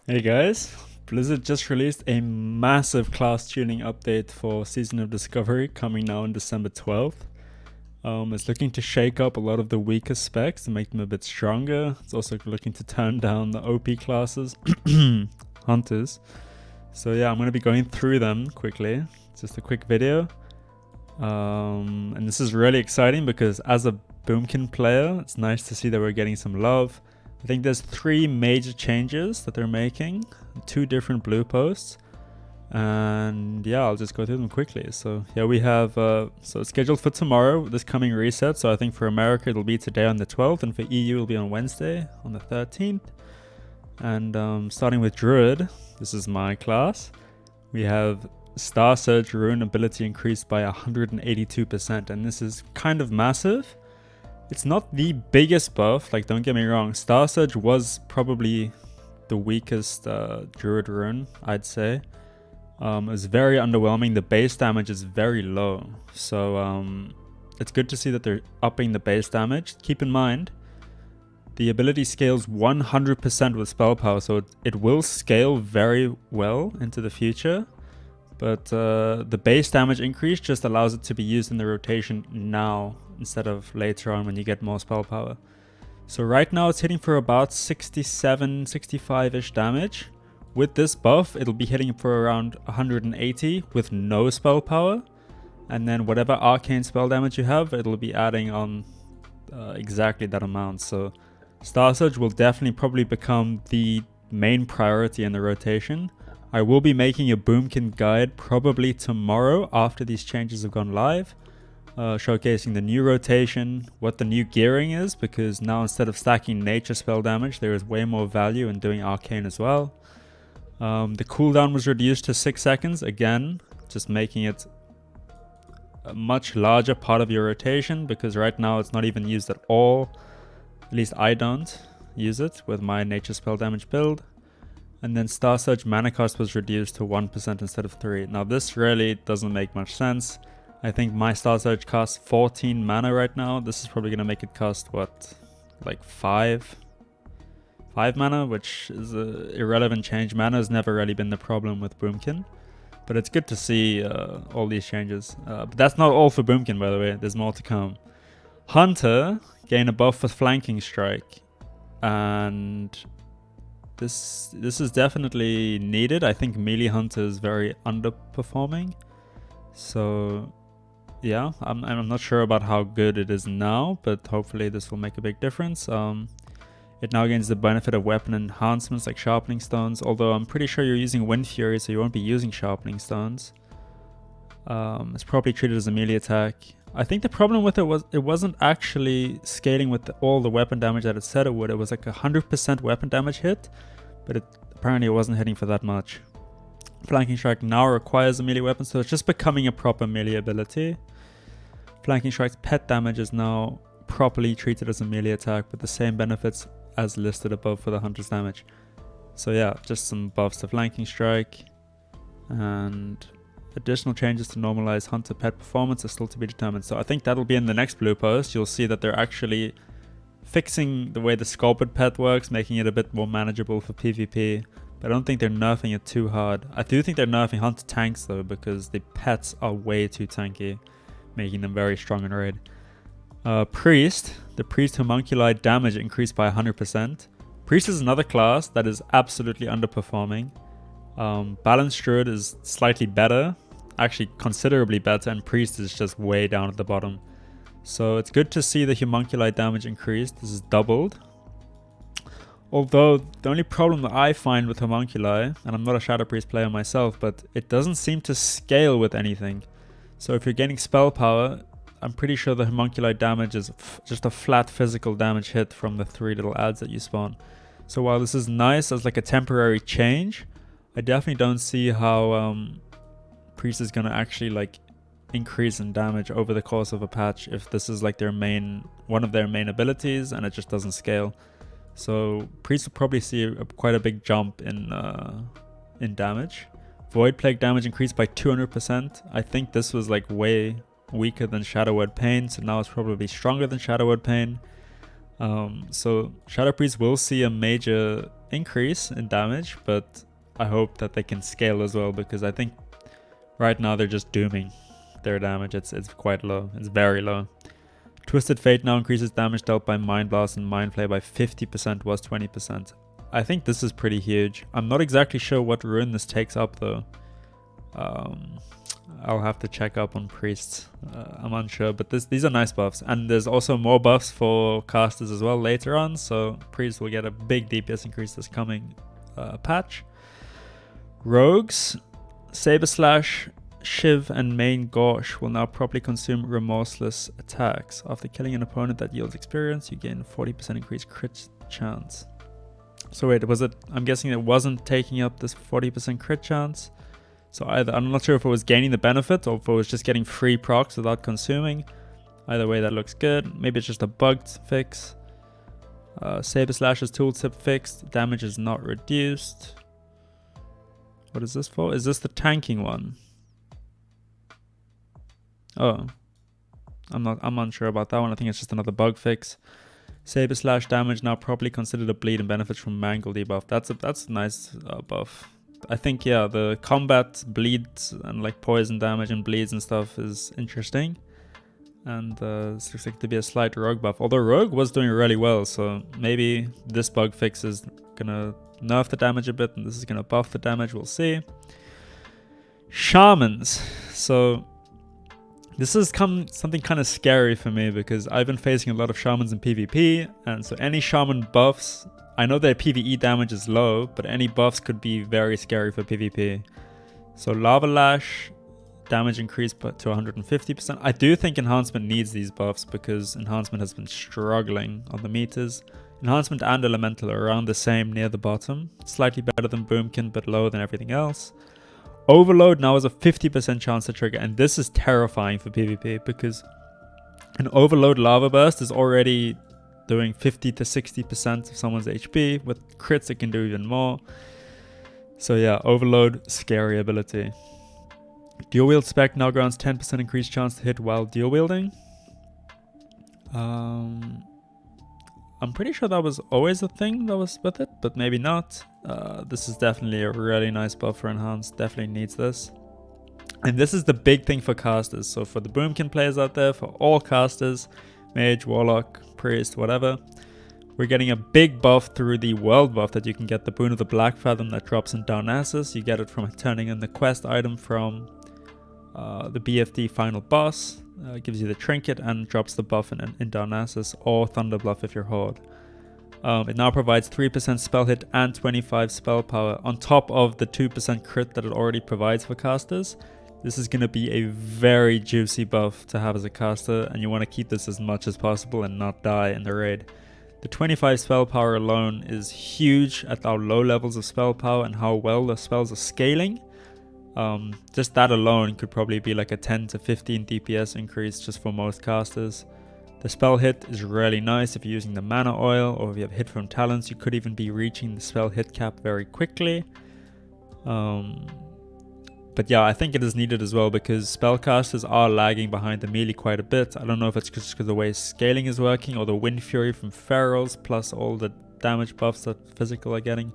Hey guys, Blizzard just released a massive class tuning update for Season of Discovery coming now on December 12th. It's looking to shake up a lot of the weaker specs and make them a bit stronger. It's also looking to turn down the OP classes, hunters. So yeah, I'm going to be going through them quickly. It's just a quick video. And this is really exciting because as a Boomkin player, it's nice to see that we're getting some love. I think there's 3 major changes that they're making, 2 different blue posts, and yeah, I'll just go through them quickly. So yeah, we have so it's scheduled for tomorrow, this coming reset. So I think for America it'll be today on the 12th, and for EU it'll be on Wednesday on the 13th. And starting with Druid, this is my class. We have Star Surge Rune ability increased by 182%, and this is kind of massive. It's not the biggest buff, like don't get me wrong, Star Surge was probably the weakest Druid rune, I'd say. It was very underwhelming, the base damage is very low, so it's good to see that they're upping the base damage. Keep in mind, the ability scales 100% with spell power, so it will scale very well into the future. But the base damage increase just allows it to be used in the rotation now instead of later on when you get more spell power. So right now it's hitting for about 67, 65-ish damage. With this buff, it'll be hitting for around 180 with no spell power. And then whatever arcane spell damage you have, it'll be adding on exactly that amount. So Star Surge will definitely probably become the main priority in the rotation. I will be making a Boomkin guide probably tomorrow after these changes have gone live, showcasing the new rotation, what the new gearing is, because now instead of stacking nature spell damage, there is way more value in doing arcane as well. The cooldown was reduced to 6 seconds, again, just making it a much larger part of your rotation, because right now it's not even used at all. At least I don't use it with my nature spell damage build. And then Star Surge mana cost was reduced to 1% instead of 3. Now this really doesn't make much sense. I think my Star Surge costs 14 mana right now. This is probably going to make it cost, what, like 5 mana, which is an irrelevant change. Mana has never really been the problem with Boomkin. But it's good to see all these changes. But that's not all for Boomkin, by the way. There's more to come. Hunter gain a buff for flanking strike. And this is definitely needed. I think melee hunter is very underperforming, so yeah, I'm not sure about how good it is now, but hopefully this will make a big difference. It now gains the benefit of weapon enhancements like sharpening stones, although I'm pretty sure you're using Wind Fury, so you won't be using sharpening stones. It's probably treated as a melee attack. I think the problem with it was it wasn't actually scaling with all the weapon damage that it said it would. It was like 100% weapon damage hit, but apparently it wasn't hitting for that much. Flanking Strike now requires a melee weapon, so it's just becoming a proper melee ability. Flanking Strike's pet damage is now properly treated as a melee attack with the same benefits as listed above for the Hunter's damage. So yeah, just some buffs to Flanking Strike, and additional changes to normalize Hunter pet performance are still to be determined. So I think that'll be in the next blue post. You'll see that they're actually fixing the way the sculpted pet works, making it a bit more manageable for PvP. But I don't think they're nerfing it too hard. I do think they're nerfing Hunter tanks though, because the pets are way too tanky, making them very strong in raid. Priest. The Priest Homunculi damage increased by 100%. Priest is another class that is absolutely underperforming. Balanced Druid is slightly better, actually considerably better, and Priest is just way down at the bottom. So it's good to see the Homunculi damage increased. This is doubled. Although the only problem that I find with Homunculi, and I'm not a Shadow Priest player myself, but it doesn't seem to scale with anything. So if you're getting spell power, I'm pretty sure the Homunculi damage is just a flat physical damage hit from the 3 little adds that you spawn. So while this is nice as like a temporary change, I definitely don't see how Priest is going to actually like increase in damage over the course of a patch if this is like one of their main abilities and it just doesn't scale. So Priest will probably see quite a big jump in damage. Void Plague damage increased by 200%. I think this was like way weaker than Shadow Word Pain, so now it's probably stronger than Shadow Word Pain. So Shadow Priest will see a major increase in damage, but I hope that they can scale as well, because I think right now they're just dooming their damage. It's quite low. It's very low. Twisted Fate now increases damage dealt by Mind Blast and Mind Flay by 50%, was 20%. I think this is pretty huge. I'm not exactly sure what rune this takes up though. I'll have to check up on priests. I'm unsure, but these are nice buffs. And there's also more buffs for casters as well later on, so priests will get a big DPS increase this coming patch. Rogues, Saber Slash, Shiv, and Main Gauche will now properly consume remorseless attacks. After killing an opponent that yields experience, you gain 40% increased crit chance. So wait, was it? I'm guessing it wasn't taking up this 40% crit chance. So either, I'm not sure if it was gaining the benefit or if it was just getting free procs without consuming. Either way, that looks good. Maybe it's just a bugged fix. Saber Slash's tooltip fixed. Damage is not reduced. What is this for? Is this the tanking one? Oh, I'm unsure about that one. I think it's just another bug fix. Saber Slash damage now properly considered a bleed and benefits from Mangle debuff. That's a nice buff. I think, yeah, the combat bleeds and like poison damage and bleeds and stuff is interesting. And this looks like to be a slight rogue buff. Although rogue was doing really well, so maybe this bug fix is gonna nerf the damage a bit and this is gonna buff the damage, we'll see. Shamans. So this has come something kind of scary for me because I've been facing a lot of shamans in PvP, and so any shaman buffs, I know their PvE damage is low, but any buffs could be very scary for PvP. So Lava Lash, damage increased to 150%. I do think Enhancement needs these buffs because Enhancement has been struggling on the meters. Enhancement and Elemental are around the same near the bottom. Slightly better than Boomkin, but lower than everything else. Overload now has a 50% chance to trigger, and this is terrifying for PvP because an Overload Lava Burst is already doing 50 to 60% of someone's HP. With crits, it can do even more. So yeah, Overload, scary ability. Dual Wield Spec now grants 10% increased chance to hit while dual wielding. I'm pretty sure that was always a thing that was with it, but maybe not. This is definitely a really nice buff for Enhanced. Definitely needs this. And this is the big thing for casters. So for the Boomkin players out there, for all casters, Mage, Warlock, Priest, whatever, we're getting a big buff through the world buff that you can get, the Boon of the Black Fathom that drops in Darnassus. You get it from turning in the quest item from the BFD final boss. Gives you the trinket and drops the buff in Darnassus or Thunder Bluff if you're Horde. It now provides 3% spell hit and 25 spell power on top of the 2% crit that it already provides for casters. This is going to be a very juicy buff to have as a caster, and you want to keep this as much as possible and not die in the raid. The 25 spell power alone is huge at our low levels of spell power and how well the spells are scaling. Just that alone could probably be like a 10 to 15 DPS increase just for most casters. The spell hit is really nice if you're using the mana oil, or if you have hit from talents, you could even be reaching the spell hit cap very quickly. But yeah, I think it is needed as well because spellcasters are lagging behind the melee quite a bit. I don't know if it's just because the way scaling is working or the Wind Fury from Ferals plus all the damage buffs that physical are getting.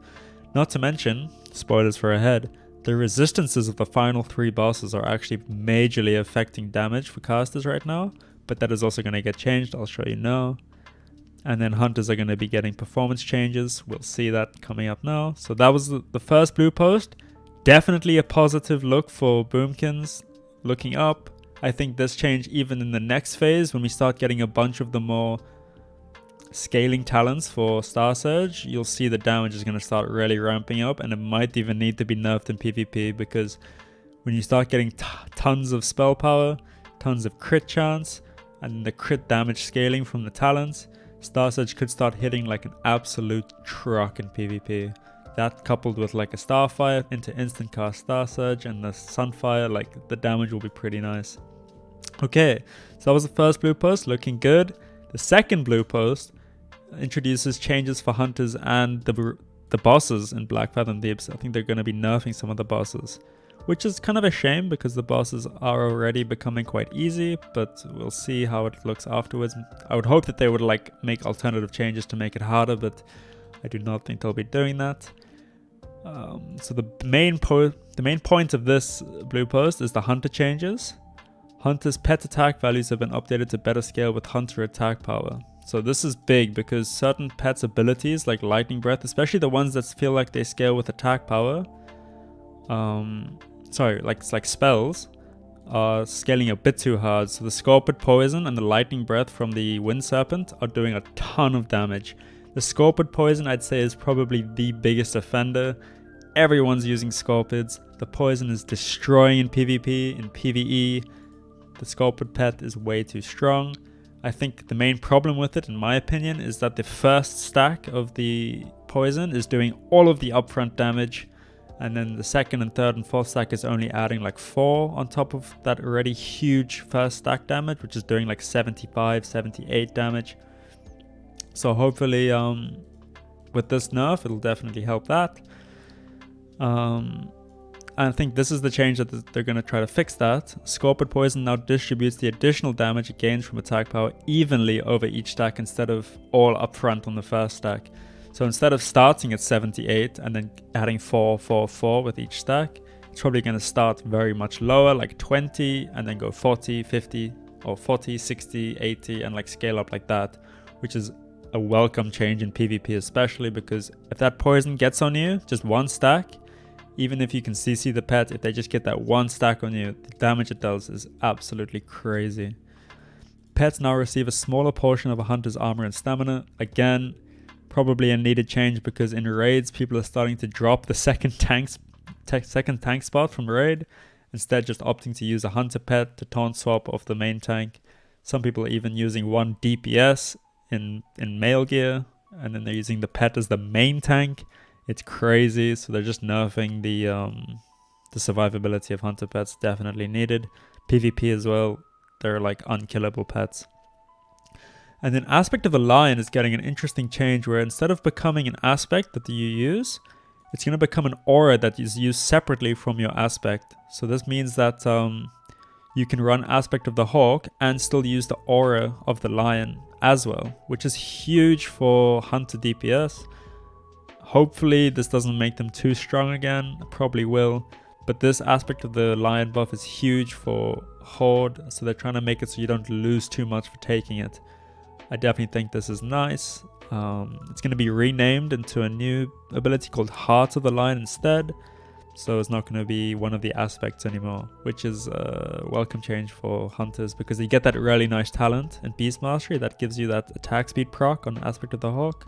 Not to mention, spoilers for ahead, the resistances of the final 3 bosses are actually majorly affecting damage for casters right now, but that is also going to get changed, I'll show you now. And then hunters are going to be getting performance changes, we'll see that coming up now. So that was the first blue post. Definitely a positive look for Boomkins, looking up. I think this change even in the next phase, when we start getting a bunch of the more scaling talents for Star Surge, you'll see the damage is going to start really ramping up, and it might even need to be nerfed in PvP because when you start getting tons of spell power, tons of crit chance, and the crit damage scaling from the talents, Star Surge could start hitting like an absolute truck in PvP. That coupled with like a Starfire into instant cast Star Surge and the Sunfire, like the damage will be pretty nice. Okay, so that was the first blue post, looking good. The second blue post introduces changes for hunters and the bosses in Black Fathom Deeps. I think they're going to be nerfing some of the bosses. which is kind of a shame because the bosses are already becoming quite easy, but we'll see how it looks afterwards. I would hope that they would like make alternative changes to make it harder, but I do not think they'll be doing that. So the main point of this blue post is the hunter changes. Hunter's pet attack values have been updated to better scale with hunter attack power. So this is big because certain pets' abilities like lightning breath, especially the ones that feel like they scale with attack power, like spells, are scaling a bit too hard. So the Scorpid Poison and the Lightning Breath from the Wind Serpent are doing a ton of damage. The Scorpid Poison, I'd say, is probably the biggest offender. Everyone's using Scorpids. The poison is destroying in PvP, in PvE. The Scorpid pet is way too strong. I think the main problem with it, in my opinion, is that the first stack of the poison is doing all of the upfront damage, and then the second and third and fourth stack is only adding like 4 on top of that already huge first stack damage, which is doing like 75, 78 damage. So hopefully with this nerf, it'll definitely help that. I think this is the change that they're going to try to fix that. Scorpid Poison now distributes the additional damage it gains from attack power evenly over each stack instead of all up front on the first stack. So instead of starting at 78 and then adding 4, 4, 4 with each stack, it's probably going to start very much lower, like 20, and then go 40, 50, or 40, 60, 80, and like scale up like that, which is a welcome change in PvP, especially because if that poison gets on you, just one stack, even if you can CC the pet, if they just get that one stack on you, the damage it does is absolutely crazy. Pets now receive a smaller portion of a hunter's armor and stamina. Again, probably a needed change because in raids, people are starting to drop the second tank spot from raid, instead just opting to use a hunter pet to taunt swap off the main tank. Some people are even using 1 DPS in male gear, and then they're using the pet as the main tank. It's crazy, so they're just nerfing the survivability of hunter pets. Definitely needed. PvP as well, they're like unkillable pets. And then Aspect of the Lion is getting an interesting change where instead of becoming an aspect that you use, it's going to become an aura that is used separately from your aspect. So this means that you can run Aspect of the Hawk and still use the aura of the lion as well, which is huge for hunter DPS. Hopefully this doesn't make them too strong again, it probably will, but this Aspect of the Lion buff is huge for Horde, so they're trying to make it so you don't lose too much for taking it. I definitely think this is nice. It's going to be renamed into a new ability called Heart of the Lion instead, so it's not going to be one of the aspects anymore, which is a welcome change for hunters because you get that really nice talent in Beast Mastery that gives you that attack speed proc on Aspect of the Hawk.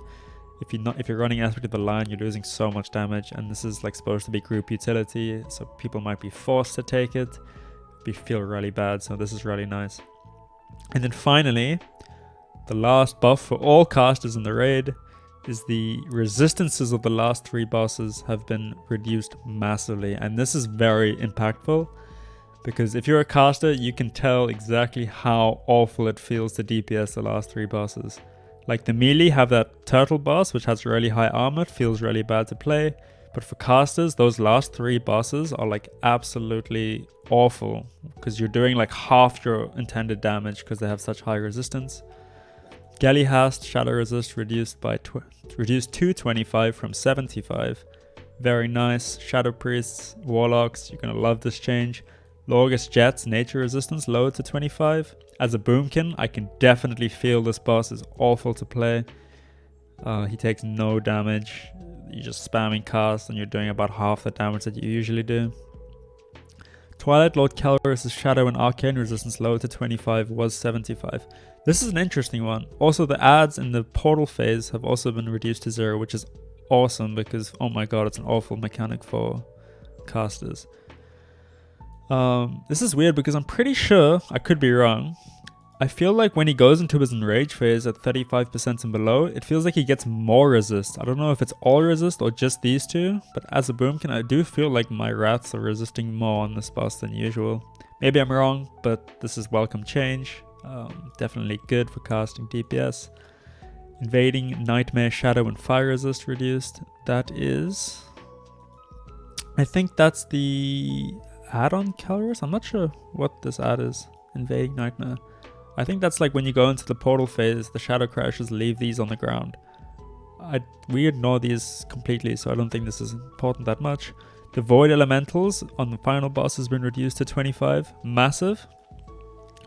If you're running Aspect of the Lion, you're losing so much damage, and this is like supposed to be group utility, so people might be forced to take it. Feel really bad, so this is really nice. And then finally, the last buff for all casters in the raid is the resistances of the last 3 bosses have been reduced massively, and this is very impactful because if you're a caster, you can tell exactly how awful it feels to DPS the last 3 bosses. Like the melee have that turtle boss, which has really high armor, it feels really bad to play. But for casters, those last 3 bosses are like absolutely awful because you're doing like half your intended damage because they have such high resistance. Galihast Shadow Resist reduced to 25 from 75. Very nice. Shadow Priests, Warlocks, you're gonna love this change. Lorgus Jet's Nature Resistance lowered to 25. As a Boomkin, I can definitely feel this boss is awful to play. He takes no damage. You're just spamming cast and you're doing about half the damage that you usually do. Twilight Lord Calrus' Shadow and Arcane Resistance lowered to 25 was 75. This is an interesting one. Also, the ads in the portal phase have also been reduced to 0, which is awesome because, oh my god, it's an awful mechanic for casters. This is weird because I'm pretty sure, I could be wrong, I feel like when he goes into his enrage phase at 35% and below, it feels like he gets more resist. I don't know if it's all resist or just these 2, but as a Boomkin, I do feel like my Wraths are resisting more on this boss than usual. Maybe I'm wrong, but this is welcome change. Definitely good for casting DPS. Invading, Nightmare, Shadow, and Fire resist reduced. That is... I think that's the add-on Calrus? I'm not sure what this ad is. Invading Nightmare. I think that's like when you go into the portal phase, the Shadow Crashers leave these on the ground. We ignore these completely, so I don't think this is important that much. The Void Elementals on the final boss has been reduced to 25. Massive.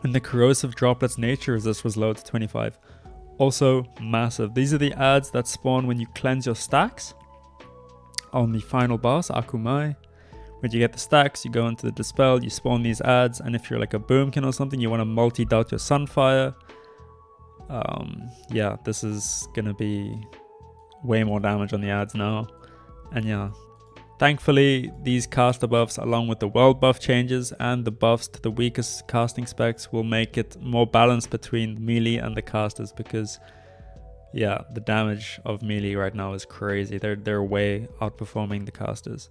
And the Corrosive Droplets Nature Resist was lowered to 25. Also massive. These are the ads that spawn when you cleanse your stacks on the final boss, Akumai. When you get the stacks, you go into the Dispel, you spawn these ads, and if you're like a Boomkin or something, you want to multi-dot your Sunfire. Yeah, this is gonna be way more damage on the ads now. And yeah, thankfully, these caster buffs, along with the world buff changes and the buffs to the weakest casting specs, will make it more balanced between melee and the casters, because yeah, the damage of melee right now is crazy. They're way outperforming the casters.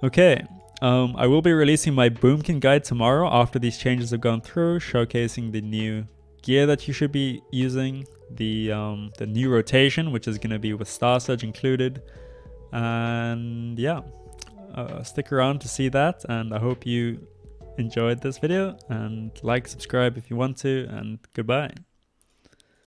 Okay, I will be releasing my Boomkin guide tomorrow after these changes have gone through, showcasing the new gear that you should be using, the new rotation, which is going to be with Star Surge included. And yeah, stick around to see that, and I hope you enjoyed this video, and like, subscribe if you want to, and goodbye.